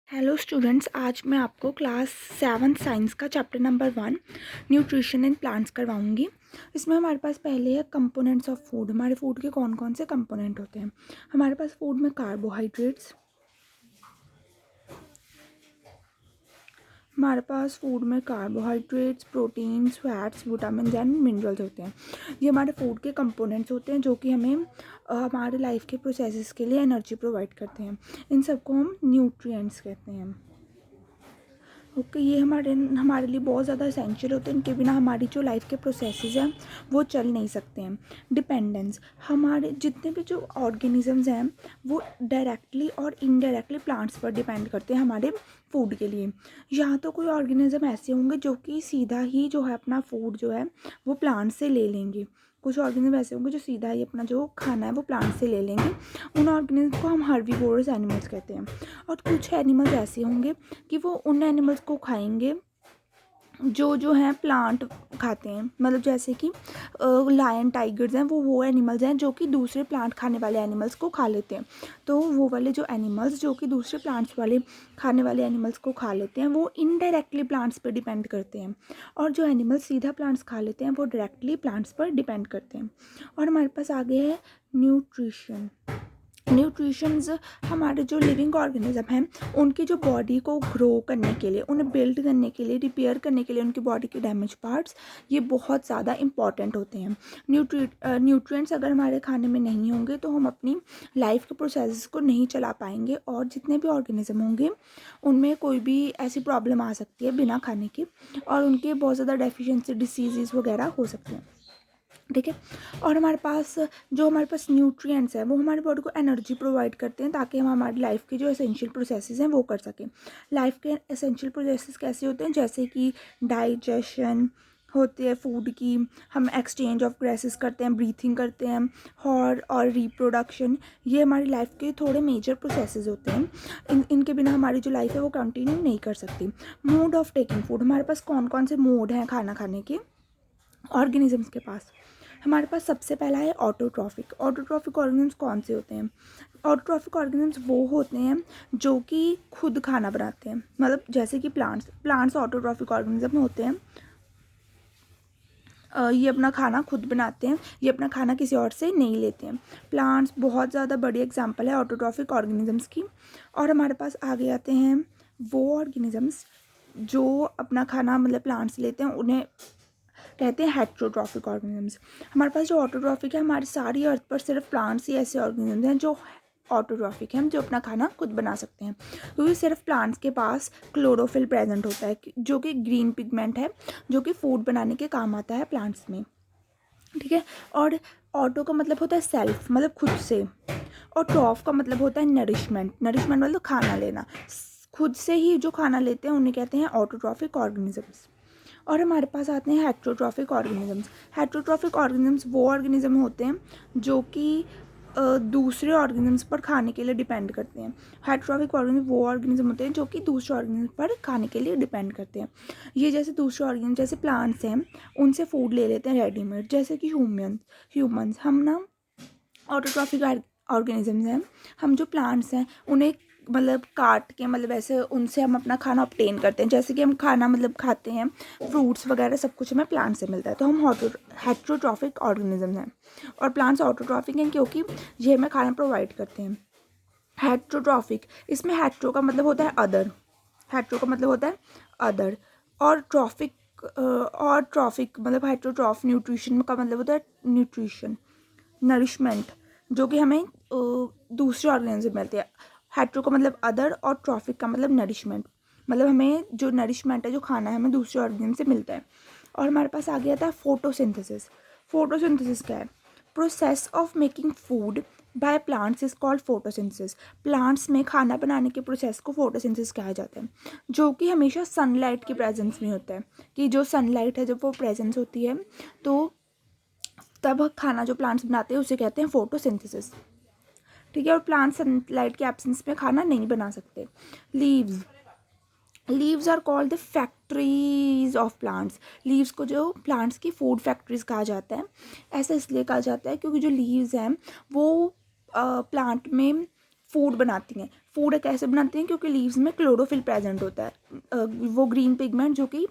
Hello students, आज मैं आपको क्लास 7 साइंस का chapter number 1 nutrition in plants करवाऊंगी। इसमें हमारे पास पहले है कंपोनेंट्स ऑफ फूड। हमारे फूड के कौन कौन से कंपोनेंट होते हैं। हमारे पास फूड में carbohydrates, proteins, fats, vitamin and minerals होते हैं। ये हमारे फूड के कंपोनेंट्स होते हैं जो कि हमें हमारे लाइफ के प्रोसेसेस के लिए एनर्जी प्रोवाइड करते हैं। इन सबको हम न्यूट्रिएंट्स कहते हैं। ओके, ये हमारे लिए बहुत ज़्यादा एसेंशियल होते हैं। इनके बिना हमारी जो लाइफ के प्रोसेसेस हैं वो चल नहीं सकते हैं। डिपेंडेंस, हमारे जितने भी जो ऑर्गेनिजम्स हैं वो डायरेक्टली और इनडायरेक्टली प्लांट्स पर डिपेंड करते हैं हमारे फूड के लिए। यहाँ तो कोई ऑर्गेनिज्म ऐसे होंगे जो कि सीधा ही जो है अपना फूड जो है वो प्लांट से ले लेंगे। कुछ ऑर्गेनिज्म ऐसे होंगे जो सीधा ही अपना जो खाना है वो प्लांट से ले लेंगे। उन ऑर्गेनिज्म को हम हर्बीवोरस एनिमल्स कहते हैं। और कुछ एनिमल्स ऐसे होंगे कि वो उन एनिमल्स को खाएंगे जो हैं प्लांट खाते हैं। मतलब जैसे कि लायन, टाइगर्स हैं, वो एनिमल्स हैं जो कि दूसरे प्लांट खाने वाले एनिमल्स को खा लेते हैं। तो वो वाले जो एनिमल्स जो कि दूसरे प्लांट्स वाले खाने वाले एनिमल्स को खा लेते हैं वो इनडायरेक्टली प्लांट्स पर डिपेंड करते हैं। और जो एनिमल्स सीधा प्लांट्स खा लेते हैं वो डायरेक्टली प्लांट्स पर डिपेंड करते हैं। और हमारे पास आगे है न्यूट्रिशंस। हमारे जो लिविंग ऑर्गेनिज्म हैं उनकी जो बॉडी को ग्रो करने के लिए, उन्हें बिल्ड करने के लिए, रिपेयर करने के लिए उनकी बॉडी के डैमेज पार्ट्स ये बहुत ज़्यादा इंपॉर्टेंट होते हैं। न्यूट्रिएंट्स अगर हमारे खाने में नहीं होंगे तो हम अपनी लाइफ के प्रोसेस को नहीं चला पाएंगे। और जितने भी ऑर्गेनिज्म होंगे उनमें कोई भी ऐसी प्रॉब्लम आ सकती है बिना खाने के, और उनके बहुत ज़्यादा डेफिशिएंसी डिसीज़ वगैरह हो सकते हैं। ठीक है। और हमारे पास न्यूट्रिएंट्स हैं वो हमारी बॉडी को एनर्जी प्रोवाइड करते हैं ताकि हम हमारी लाइफ के जो एसेंशियल प्रोसेसेस हैं वो कर सकें। लाइफ के एसेंशियल प्रोसेसेस कैसे होते हैं, जैसे कि डाइजेशन होती है फूड की, हम एक्सचेंज ऑफ गैसेस करते हैं, ब्रीथिंग करते हैं, और रिप्रोडक्शन। ये हमारी लाइफ के थोड़े मेजर प्रोसेसेस होते हैं। इनके बिना हमारी जो लाइफ है वो कंटिन्यू नहीं कर सकती। मोड ऑफ टेकिंग फूड, हमारे पास कौन कौन से मोड हैं खाना खाने के ऑर्गेनिजम्स के पास। हमारे पास सबसे पहला है ऑटोट्रॉफिक। ऑटोट्रॉफिक ऑर्गेनिजम्स कौन से होते हैं? ऑटोट्रॉफिक ऑर्गेनिजम्स वो होते हैं जो कि खुद खाना बनाते हैं। मतलब जैसे कि प्लांट्स ऑटोट्रॉफिक ऑर्गेनिज्म होते हैं। ये अपना खाना खुद बनाते हैं, ये अपना खाना किसी और से नहीं लेते हैं। प्लांट्स बहुत ज़्यादा बड़ी एग्जांपल है ऑटोट्रॉफिक ऑर्गेनिजम्स की। और हमारे पास आगे आते हैं वो ऑर्गेनिजम्स जो अपना खाना मतलब प्लांट्स लेते हैं, उन्हें कहते हैं हेट्रोट्रॉफिक ऑर्गेनिजम्स। हमारे पास जो ऑटोट्रॉफिक है, हमारी सारी अर्थ पर सिर्फ प्लांट्स ही ऐसे ऑर्गेनिजम्स हैं जो ऑटोट्रॉफिक हैं, जो अपना खाना खुद बना सकते हैं। क्योंकि सिर्फ प्लांट्स के पास क्लोरोफिल प्रेजेंट होता है जो कि ग्रीन पिगमेंट है जो कि फूड बनाने के काम आता है प्लांट्स में। ठीक है। और ऑटो का मतलब होता है सेल्फ, मतलब खुद से। और ट्रॉफ का मतलब होता है नरिशमेंट मतलब खाना लेना। खुद से ही जो खाना लेते हैं उन्हें कहते हैं ऑटोट्रॉफिक ऑर्गेनिजम्स। और हमारे पास आते हैं हेट्रोट्रॉफिक ऑर्गेनिजम्स। हेट्रोट्रॉफिक ऑर्गेनिजम्स वो ऑर्गेनिज्म होते हैं जो कि दूसरे ऑर्गेनिजम्स पर खाने के लिए डिपेंड करते हैं। हेट्रोट्रॉफिक ऑर्गेनिज्म वो ऑर्गेनिज्म होते हैं जो कि दूसरे ऑर्गेनिज्म पर खाने के लिए डिपेंड करते हैं। ये जैसे दूसरे ऑर्गेनिज्म जैसे प्लांट्स हैं उनसे फूड ले लेते हैं रेडीमेड, जैसे कि ह्यूमंस हम ना ऑटोट्रॉफिक ऑर्गेनिजम्स हैं। हम जो प्लांट्स हैं उन्हें मतलब काट के, मतलब ऐसे उनसे हम अपना खाना ऑब्टेन करते हैं। जैसे कि हम खाना मतलब खाते हैं, फ्रूट्स वगैरह सब कुछ हमें प्लांट से मिलता है, तो हम हेट्रोट्रॉफिक ऑर्गेनिजम्स हैं। और प्लांट्स ऑटोट्रॉफिक हैं क्योंकि ये हमें खाना प्रोवाइड करते हैं। हेट्रोट्रॉफिक, इसमें हेट्रो का मतलब होता है अदर, और ट्रॉफिक मतलब हेट्रोट्रॉफ, न्यूट्रिशन का मतलब होता है न्यूट्रिशन, नरिशमेंट, जो कि हमें दूसरे ऑर्गेनिज्म से मिलते हैं। हेट्रो का मतलब अदर और ट्रॉफिक का मतलब नरिशमेंट, मतलब हमें जो नरिशमेंट है, जो खाना है, हमें दूसरे ऑर्गेनिज्म से मिलता है। और हमारे पास आगे आता है फोटोसिंथेसिस क्या है? Process of making food by plants is called photosynthesis. Plants में खाना बनाने के प्रोसेस को फोटोसिंथेसिस कहा जाता है, जो कि हमेशा सनलाइट की प्रेजेंस में होता है। कि जो सनलाइट है जब वो प्रेजेंस होती है तो तब खाना जो प्लांट्स बनाते हैं उसे कहते हैं फोटोसिंथेसिस। ठीक है। और प्लांट सनलाइट के एब्सेंस में खाना नहीं बना सकते। Leaves are called the factories of plants. Leaves को जो प्लांट्स की फूड फैक्ट्रीज कहा जाता है। ऐसा इसलिए कहा जाता है क्योंकि जो लीव्स हैं वो प्लांट में फूड बनाती हैं। फूड कैसे बनाते हैं, क्योंकि लीव्स में क्लोरोफिल प्रेजेंट होता है, वो ग्रीन पिगमेंट जो कि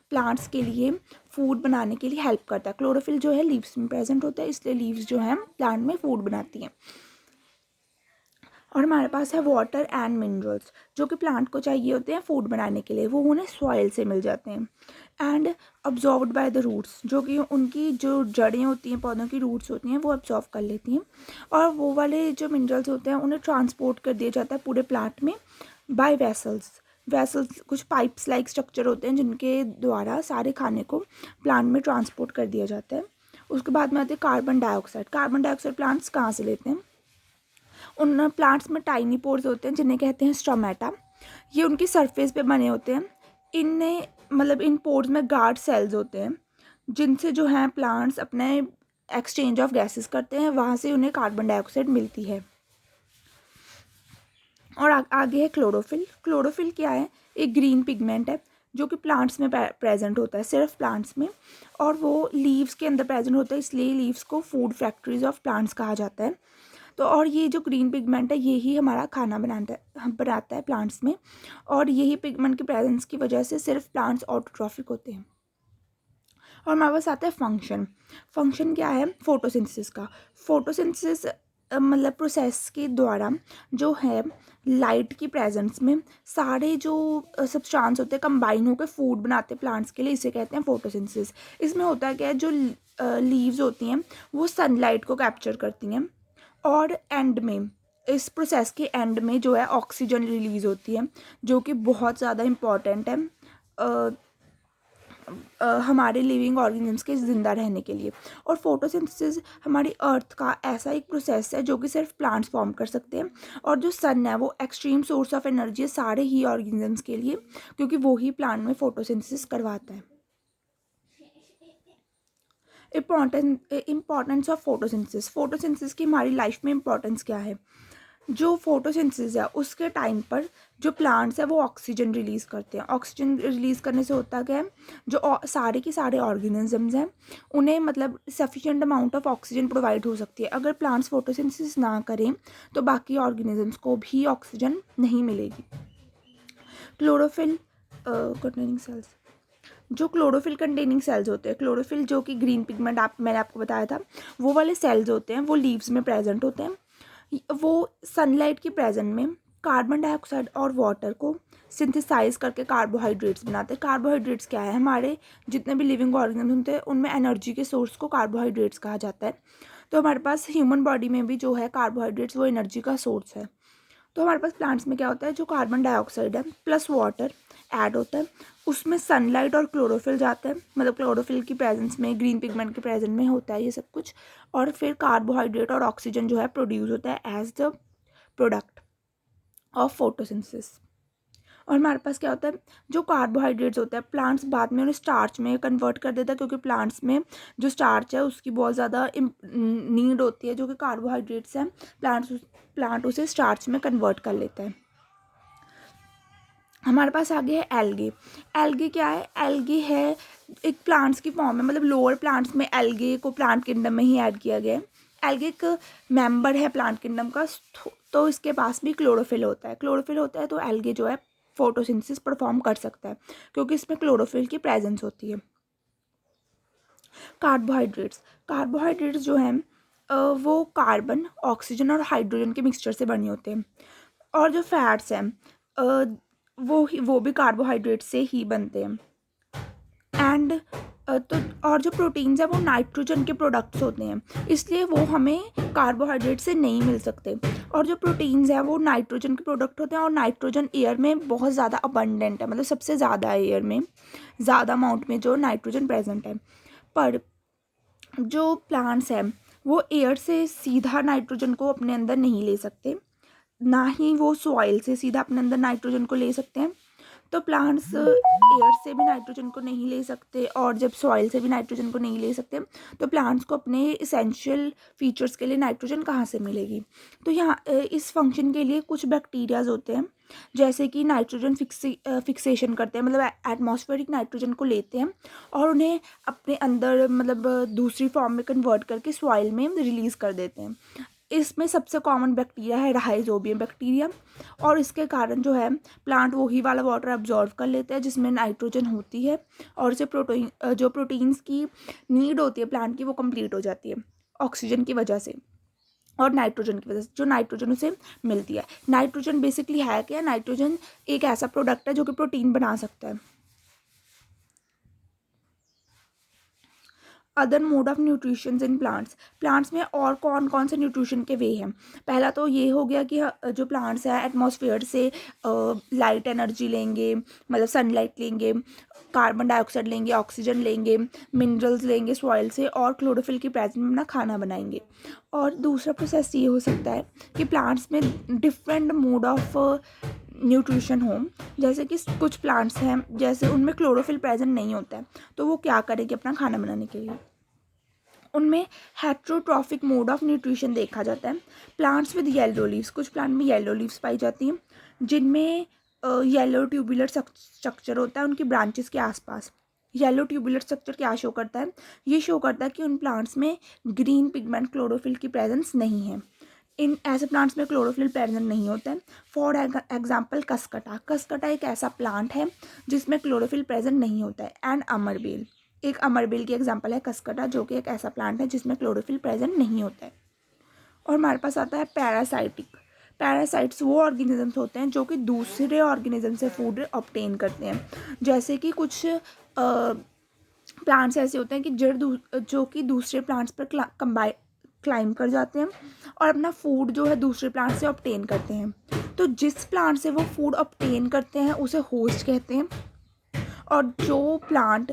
प्लांट्स के लिए फूड बनाने के लिए हेल्प करता है। क्लोरोफिल जो है लीव्स में प्रेजेंट होता है, इसलिए लीव्स जो है प्लांट में फूड बनाती हैं। और हमारे पास है वाटर एंड मिनरल्स, जो कि प्लांट को चाहिए होते हैं फूड बनाने के लिए, वो उन्हें सॉइल से मिल जाते हैं। And absorbed by the roots, जो कि उनकी जो जड़ें होती हैं, पौधों की रूट्स होती हैं, वो अब्जॉर्व कर लेती हैं। और वो वाले जो मिनरल्स होते हैं उन्हें ट्रांसपोर्ट कर दिया जाता है पूरे प्लांट में बाय वेसल्स। वेसल्स कुछ पाइप्स लाइक स्ट्रक्चर होते हैं जिनके द्वारा सारे खाने को प्लांट में ट्रांसपोर्ट कर दिया जाता है। उसके बाद में आते हैं carbon dioxide. Carbon dioxide plants कहाँ से लेते हैं? उन प्लांट्स में टाइनी पोर्स होते हैं जिन्हें कहते हैं स्टोमेटा। ये उनकी सरफेस पे बने होते हैं। इनमें मतलब इन पोर्स में गार्ड सेल्स होते हैं जिनसे जो है प्लांट्स अपने एक्सचेंज ऑफ गैसेस करते हैं, वहाँ से उन्हें कार्बन डाइऑक्साइड मिलती है। और आगे है क्लोरोफिल। क्लोरोफिल क्या है? एक ग्रीन पिगमेंट है जो कि प्लांट्स में प्रेजेंट होता है, सिर्फ प्लांट्स में, और वो लीव्स के अंदर प्रेजेंट होता है, इसलिए लीव्स को फूड फैक्ट्रीज ऑफ प्लांट्स कहा जाता है। तो और ये जो ग्रीन पिगमेंट है यही हमारा खाना बनाता है प्लांट्स में, और यही पिगमेंट की प्रेजेंस की वजह से सिर्फ प्लांट्स ऑटोट्रॉफिक होते हैं। और हमारे पास आता है फंक्शन। फंक्शन क्या है? फोटोसिंथेसिस का। फोटोसिंथेसिस मतलब प्रोसेस के द्वारा जो है लाइट की प्रेजेंस में सारे जो सब्सटेंस होते हैं कंबाइन होकर फूड बनाते हैं प्लांट्स के लिए, इसे कहते हैं फोटोसिंथेसिस। इसमें होता है क्या है, जो लीव्स होती हैं वो सनलाइट को कैप्चर करती हैं, और एंड में इस प्रोसेस के एंड में जो है ऑक्सीजन रिलीज़ होती है, जो कि बहुत ज़्यादा इम्पॉर्टेंट है हमारे लिविंग ऑर्गेनिजम्स के ज़िंदा रहने के लिए। और फोटोसिंथेसिस हमारी अर्थ का ऐसा एक प्रोसेस है जो कि सिर्फ प्लांट्स फॉर्म कर सकते हैं, और जो सन है वो एक्सट्रीम सोर्स ऑफ एनर्जी है सारे ही ऑर्गेनिजम्स के लिए, क्योंकि वो ही प्लांट में फोटोसिंथेसिस करवाता है। Importance of photosynthesis. फोटोसिंथेसिस की हमारी लाइफ में इम्पॉर्टेंस क्या है? जो फोटोसिंथेसिस है उसके टाइम पर जो प्लांट्स है वो ऑक्सीजन रिलीज़ करते हैं। ऑक्सीजन रिलीज़ करने से होता क्या है, जो सारे के सारे ऑर्गेनिजम्स हैं उन्हें मतलब sufficient amount of oxygen provide हो सकती है। अगर प्लांट्स फोटोसिंथेसिस ना करें तो बाकी ऑर्गेनिजम्स को भी ऑक्सीजन नहीं मिलेगी। Chlorophyll containing cells. जो क्लोरोफिल कंटेनिंग सेल्स होते हैं, क्लोरोफिल जो कि ग्रीन पिगमेंट मैंने आपको बताया था, वो वाले सेल्स होते हैं, वो लीव्स में प्रेजेंट होते हैं। वो सनलाइट की प्रेजेंट में कार्बन डाइऑक्साइड और वाटर को सिंथेसाइज करके कार्बोहाइड्रेट्स बनाते हैं। कार्बोहाइड्रेट्स क्या है? हमारे जितने भी लिविंग ऑर्गेनिज्म होते हैं उनमें एनर्जी के सोर्स को कार्बोहाइड्रेट्स कहा जाता है। तो हमारे पास ह्यूमन बॉडी में भी जो है कार्बोहाइड्रेट्स वो एनर्जी का सोर्स है। तो हमारे पास प्लांट्स में क्या होता है, जो कार्बन डाइऑक्साइड है प्लस वाटर ऐड होता है, उसमें सनलाइट और क्लोरोफिल जाता है, मतलब क्लोरोफिल की प्रेजेंस में ग्रीन पिगमेंट के प्रेजेंस में होता है ये सब कुछ, और फिर कार्बोहाइड्रेट और ऑक्सीजन जो है प्रोड्यूस होता है as the product of photosynthesis. और हमारे पास क्या होता है, जो कार्बोहाइड्रेट्स होता है प्लांट्स बाद में उन्हें स्टार्च में कन्वर्ट कर देता है, क्योंकि प्लांट्स में जो स्टार्च है उसकी बहुत ज़्यादा नीड होती है, जो कि कार्बोहाइड्रेट्स हैं प्लांट उसे स्टार्च में कन्वर्ट कर लेता है। हमारे पास आगे है एल्गे। एल्गे क्या है? एल्गे है एक प्लांट्स की फॉर्म है, मतलब लोअर प्लांट्स में एल्गे को प्लांट किंगडम में ही ऐड किया गया है। एल्गे एक मेंबर है प्लांट किंगडम का, तो इसके पास भी क्लोरोफिल होता है। क्लोरोफिल होता है तो एल्गे जो है फोटोसिंथेसिस परफॉर्म कर सकता है, क्योंकि इसमें क्लोरोफिल की प्रेजेंस होती है। कार्बोहाइड्रेट्स। कार्बोहाइड्रेट्स जो हैं वो कार्बन, ऑक्सीजन और हाइड्रोजन के मिक्सचर से बने होते हैं। और जो फैट्स हैं वो भी कार्बोहाइड्रेट से ही बनते हैं। एंड तो और जो प्रोटीन्स हैं वो नाइट्रोजन के प्रोडक्ट्स होते हैं, इसलिए वो हमें कार्बोहाइड्रेट से नहीं मिल सकते। और जो प्रोटीन्स हैं वो नाइट्रोजन के प्रोडक्ट होते हैं, और नाइट्रोजन एयर में बहुत ज़्यादा अबंडेंट है, मतलब सबसे ज़्यादा है एयर में, ज़्यादा अमाउंट में जो नाइट्रोजन प्रेजेंट है। पर जो प्लांट्स हैं वो एयर से सीधा नाइट्रोजन को अपने अंदर नहीं ले सकते, ना ही वो सॉइल से सीधा अपने अंदर नाइट्रोजन को ले सकते हैं। तो प्लांट्स एयर से भी नाइट्रोजन को नहीं ले सकते, और जब सॉइल से भी नाइट्रोजन को नहीं ले सकते तो प्लांट्स को अपने इसेंशियल फीचर्स के लिए नाइट्रोजन कहाँ से मिलेगी? तो यहाँ इस फंक्शन के लिए कुछ बैक्टीरियाज होते हैं, जैसे कि नाइट्रोजन फिक्सेशन करते हैं, मतलब एटमॉस्फेरिक नाइट्रोजन को लेते हैं और उन्हें अपने अंदर मतलब दूसरी फॉर्म में कन्वर्ट करके सॉइल में रिलीज़ कर देते हैं। इसमें सबसे कॉमन बैक्टीरिया है राइजोबियम बैक्टीरिया, और इसके कारण जो है प्लांट वही वाला वाटर अब्जॉर्व कर लेते हैं जिसमें नाइट्रोजन होती है, और उसे प्रोटीन्स की नीड होती है प्लांट की वो कंप्लीट हो जाती है ऑक्सीजन की वजह से और नाइट्रोजन की वजह से, जो नाइट्रोजन उसे मिलती है। नाइट्रोजन बेसिकली है क्या? नाइट्रोजन एक ऐसा प्रोडक्ट है जो कि प्रोटीन बना सकता है। Other mode of nutrition in plants में और कौन कौन से न्यूट्रिशन के वे हैं? पहला तो ये हो गया कि जो प्लांट्स हैं एटमॉस्फेयर से लाइट एनर्जी लेंगे, मतलब सनलाइट लेंगे, कार्बन डाइऑक्साइड लेंगे, ऑक्सीजन लेंगे, मिनरल्स लेंगे सॉइल से, और क्लोरोफिल की प्रेजेंस में अपना खाना बनाएंगे। और दूसरा प्रोसेस ये हो सकता है कि प्लांट्स में डिफरेंट मोड ऑफ न्यूट्रिशन हो, जैसे कि कुछ प्लांट्स हैं जैसे उनमें क्लोरोफिल प्रेजेंट नहीं होता है, तो वो क्या करेंगे अपना खाना बनाने के लिए? उनमें हेट्रोट्रॉफिक मोड ऑफ न्यूट्रिशन देखा जाता है। प्लांट्स विद येलो लीव्स, कुछ प्लांट में येलो लीव्स पाई जाती हैं जिनमें येलो ट्यूबुलर स्ट्रक्चर होता है उनकी ब्रांचेस के आसपास। येलो ट्यूबुलर स्ट्रक्चर क्या शो करता है? ये शो करता है कि उन प्लांट्स में ग्रीन पिगमेंट क्लोरोफिल की प्रेजेंस नहीं है। इन ऐसे प्लांट्स में क्लोरोफिल प्रेजेंट नहीं होता है। फॉर एग्जाम्पल कसकटा एक ऐसा प्लांट है जिसमें क्लोरोफिल प्रेजेंट नहीं होता है। एंड अमरबेल, एक अमरबेल की एग्जाम्पल है कसकटा, जो कि एक ऐसा प्लांट है जिसमें क्लोरोफिल प्रेजेंट नहीं होता है। और हमारे पास आता है पैरासाइट्स वो ऑर्गेनिजम्स होते हैं जो कि दूसरे ऑर्गेनिज्म से फूड ऑब्टेन करते हैं। जैसे कि कुछ प्लांट्स ऐसे होते हैं कि जो कि दूसरे प्लांट्स पर क्लाइंब कर जाते हैं और अपना फूड जो है दूसरे प्लांट से ऑब्टेन करते हैं। तो जिस प्लांट से वो फूड ऑब्टेन करते हैं उसे होस्ट कहते हैं, और जो प्लांट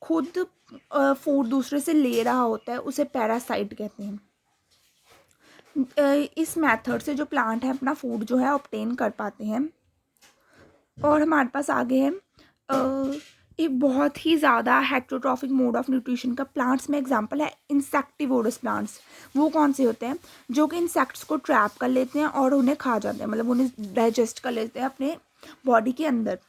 खुद फूड दूसरे से ले रहा होता है उसे पैरासाइट कहते हैं। इस मेथड से जो प्लांट है अपना फूड जो है ऑब्टेन कर पाते हैं। और हमारे पास आगे है एक बहुत ही ज़्यादा हेट्रोट्रॉफिक मोड ऑफ न्यूट्रिशन का प्लांट्स में एग्जांपल है इंसेक्टिवोरस प्लांट्स। वो कौन से होते हैं? जो कि इंसेक्ट्स को ट्रैप कर लेते हैं और उन्हें खा जाते हैं, मतलब उन्हें डाइजेस्ट कर लेते हैं अपने बॉडी के अंदर।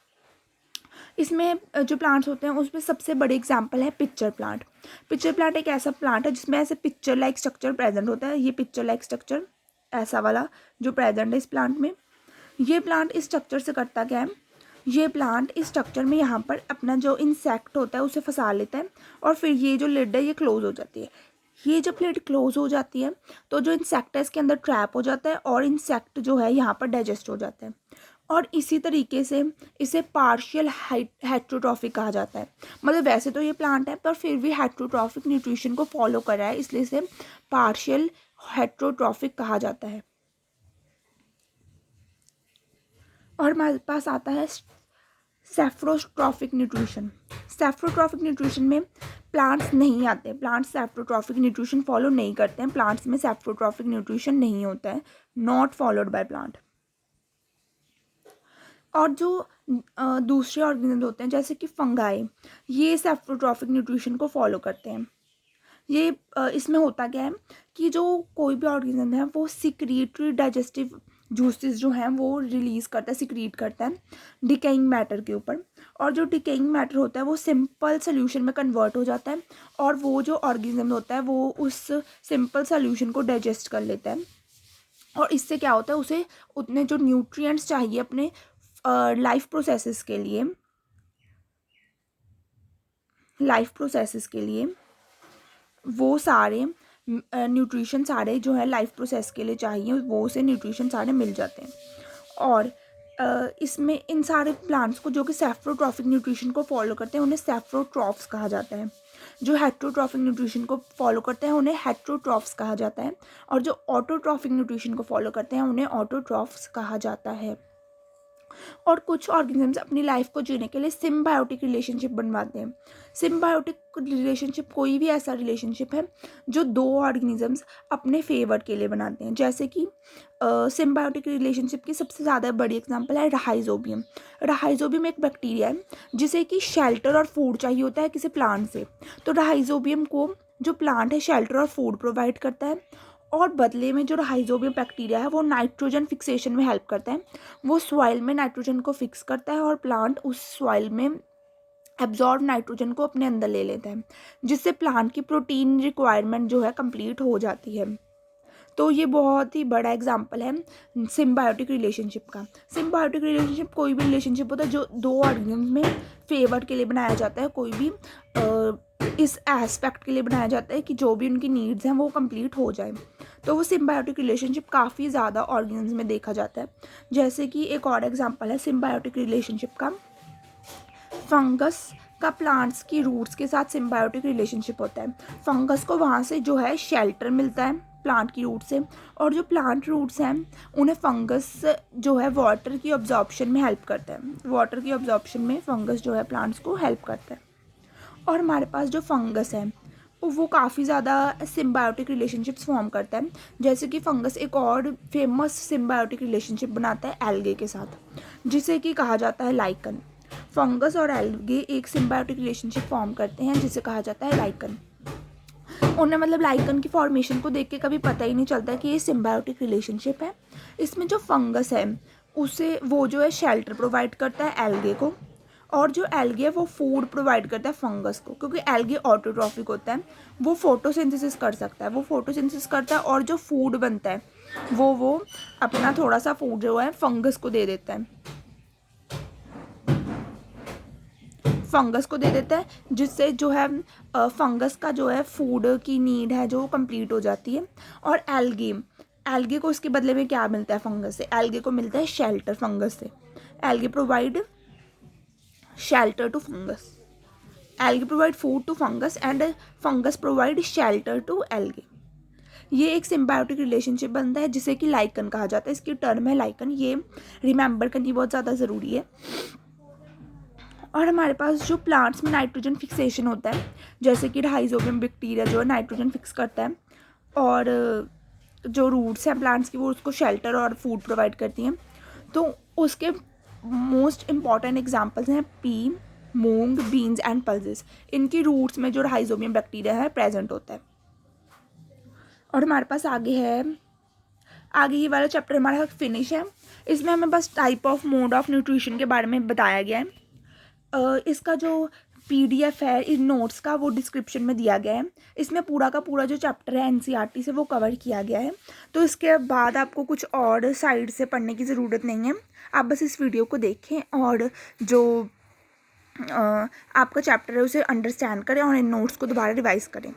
इसमें जो प्लांट्स होते हैं उसमें सबसे बड़ी एग्जांपल है पिक्चर प्लांट एक ऐसा प्लांट है जिसमें ऐसे पिक्चर लाइक स्ट्रक्चर प्रेजेंट होता है। ये पिक्चर लाइक स्ट्रक्चर ऐसा वाला जो प्रेजेंट है इस प्लांट में। ये प्लांट इस स्ट्रक्चर से करता क्या है? ये प्लांट इस स्ट्रक्चर में यहाँ पर अपना जो इंसेक्ट होता है उसे फंसा लेता है, और फिर ये जो लिड है ये क्लोज हो जाती है। ये जब लिड क्लोज हो जाती है तो जो इंसेक्ट है इसके अंदर ट्रैप हो जाता है और इंसेक्ट जो है यहाँ पर डाइजेस्ट हो जाता है। और इसी तरीके से इसे पार्शियल हेट्रोट्रॉफिक कहा जाता है। मतलब वैसे तो ये प्लांट है पर फिर भी हेट्रोट्रॉफिक न्यूट्रिशन को फॉलो कर रहा है, इसलिए इसे पार्शियल हेट्रोट्रॉफिक कहा जाता है। और हमारे पास आता है सेफ्रोट्रॉफिक न्यूट्रिशन में प्लांट्स नहीं आते। प्लांट्स सेफ्रोट्रॉफिक न्यूट्रिशन फॉलो नहीं करते हैं। प्लांट्स में सेफ्रोट्रॉफिक न्यूट्रिशन नहीं होता है, नॉट फॉलोड बाय प्लांट। और जो दूसरे ऑर्गेनिज्म होते हैं जैसे कि फंगाई, ये सेफ्रोट्रॉफिक न्यूट्रिशन को फॉलो करते हैं। ये इसमें होता क्या है कि जो कोई भी ऑर्गेनिज्म है वो सिक्रीटरी डाइजेस्टिव जूसेस जो हैं वो रिलीज़ करता है, सिक्रीट करता है डिकेइंग मैटर के ऊपर। और जो डिकेइंग मैटर होता है वो सिंपल सोल्यूशन में कन्वर्ट हो जाता है, और वो जो ऑर्गेनिज्म होता है वो उस सिंपल सोल्यूशन को डाइजेस्ट कर लेता है। और इससे क्या होता है, उसे उतने जो न्यूट्रिएंट्स चाहिए अपने लाइफ प्रोसेसेस के लिए वो सारे न्यूट्रिशन सारे जो है लाइफ प्रोसेस के लिए चाहिए वो से न्यूट्रिशन सारे मिल जाते हैं। और इसमें इन सारे प्लांट्स को जो कि सेफ्रोट्रॉफिक न्यूट्रिशन को फॉलो करते हैं उन्हें सेफ्रोट्रॉफ्स कहा जाता है। जो हेट्रोट्रॉफिक न्यूट्रिशन को फॉलो करते हैं उन्हें हेट्रोट्रॉफ्स कहा जाता है, और जो ऑटोट्रॉफिक न्यूट्रिशन को फॉलो करते हैं उन्हें ऑटोट्रॉफ्स कहा जाता है। और कुछ ऑर्गेनिजम्स अपनी लाइफ को जीने के लिए सिम्बायोटिक रिलेशनशिप बनवाते हैं। सिम्बायोटिक रिलेशनशिप कोई भी ऐसा रिलेशनशिप है जो दो ऑर्गेनिजम्स अपने फेवर के लिए बनाते हैं। जैसे कि सिम्बायोटिक रिलेशनशिप की सबसे ज़्यादा बड़ी एग्जांपल है राइजोबियम एक बैक्टीरिया है जिसे कि शेल्टर और फूड चाहिए होता है किसी प्लांट से। तो राइजोबियम को जो प्लांट है शेल्टर और फूड प्रोवाइड करता है, और बदले में जो राइजोबियम बैक्टीरिया है वो नाइट्रोजन फिक्सेशन में हेल्प करता है। वो सॉइल में नाइट्रोजन को फिक्स करता है और प्लांट उस सॉइल में एब्जॉर्ब नाइट्रोजन को अपने अंदर ले लेता है, जिससे प्लांट की प्रोटीन रिक्वायरमेंट जो है कंप्लीट हो जाती है। तो ये बहुत ही बड़ा एग्जाम्पल है सिम्बायोटिक रिलेशनशिप का। सिम्बायोटिक रिलेशनशिप कोई भी रिलेशनशिप होता है जो दो ऑर्गेनिज्म में फेवर के लिए बनाया जाता है, कोई भी इस एस्पेक्ट के लिए बनाया जाता है कि जो भी उनकी नीड्स हैं वो कंप्लीट हो जाए। तो वो सिम्बायोटिक रिलेशनशिप काफ़ी ज़्यादा ऑर्गेनिज्म में देखा जाता है। जैसे कि एक और एग्जांपल है सिम्बायोटिक रिलेशनशिप का, फंगस का प्लांट्स की रूट्स के साथ सिम्बायोटिक रिलेशनशिप होता है। फंगस को वहाँ से जो है शेल्टर मिलता है प्लांट की रूट से, और जो प्लांट रूट्स हैं उन्हें फंगस जो है वाटर की ऑब्जॉर्प्शन में हेल्प करता है। वाटर की ऑब्जॉर्प्शन में फंगस जो है प्लांट्स को हेल्प करता है। और हमारे पास जो फंगस है वो काफ़ी ज़्यादा सिम्बायोटिक रिलेशनशिप्स फॉर्म करता है। जैसे कि फंगस एक और फेमस सिम्बायोटिक रिलेशनशिप बनाता है एल्गे के साथ, जिसे कि कहा जाता है लाइकन। फंगस और एल्गे एक सिम्बायोटिक रिलेशनशिप फॉर्म करते हैं जिसे कहा जाता है लाइकन। उन्हें मतलब लाइकन की फॉर्मेशन को देख के कभी पता ही नहीं चलता कि ये सिम्बायोटिक रिलेशनशिप है। इसमें जो फंगस है उसे वो जो है शेल्टर प्रोवाइड करता है एल्गे को, और जो एल्गे है वो फूड प्रोवाइड करता है फंगस को, क्योंकि एल्गे ऑटोट्रॉफिक होता है, वो फोटोसिंथेसिस कर सकता है, वो फोटोसिंथेसिस करता है और जो फूड बनता है वो अपना थोड़ा सा फूड जो है फंगस को दे देता है, फंगस को दे देता है, जिससे जो है फंगस का जो है फूड की नीड है जो कंप्लीट हो जाती है। और एल्गे को इसके बदले में क्या मिलता है फंगस से? एल्गे को मिलता है शेल्टर फंगस से। Algae provide shelter to fungus. Algae provide food to fungus and fungus provide shelter to algae. ये एक सिम्बायोटिक रिलेशनशिप बनता है जिसे कि लाइकन कहा जाता है। इसकी टर्म है लाइकन, ये रिमेंबर करनी बहुत ज़्यादा ज़रूरी है। और हमारे पास जो प्लांट्स में नाइट्रोजन फिक्सेशन होता है, जैसे कि राइजोबियम बैक्टीरिया जो है नाइट्रोजन फिक्स करता है, और जो रूट्स हैं प्लांट्स की वो उसको शेल्टर और फूड प्रोवाइड करती हैं। तो उसके मोस्ट इम्पॉर्टेंट एग्जांपल्स हैं P, moong, beans and pulses. इनकी रूट्स में जो राइजोबियम बैक्टीरिया है प्रेजेंट होता है। और हमारे पास आगे ये वाला चैप्टर हमारा फिनिश है। इसमें हमें बस type of mode of nutrition के बारे में बताया गया है। इसका जो PDF है इन नोट्स का वो डिस्क्रिप्शन में दिया गया है। इसमें पूरा का पूरा जो चैप्टर है NCERT से वो कवर किया गया है। तो इसके बाद आपको कुछ और साइड से पढ़ने की ज़रूरत नहीं है, आप बस इस वीडियो को देखें और जो आपका चैप्टर है उसे अंडरस्टैंड करें और इन नोट्स को दोबारा रिवाइज़ करें।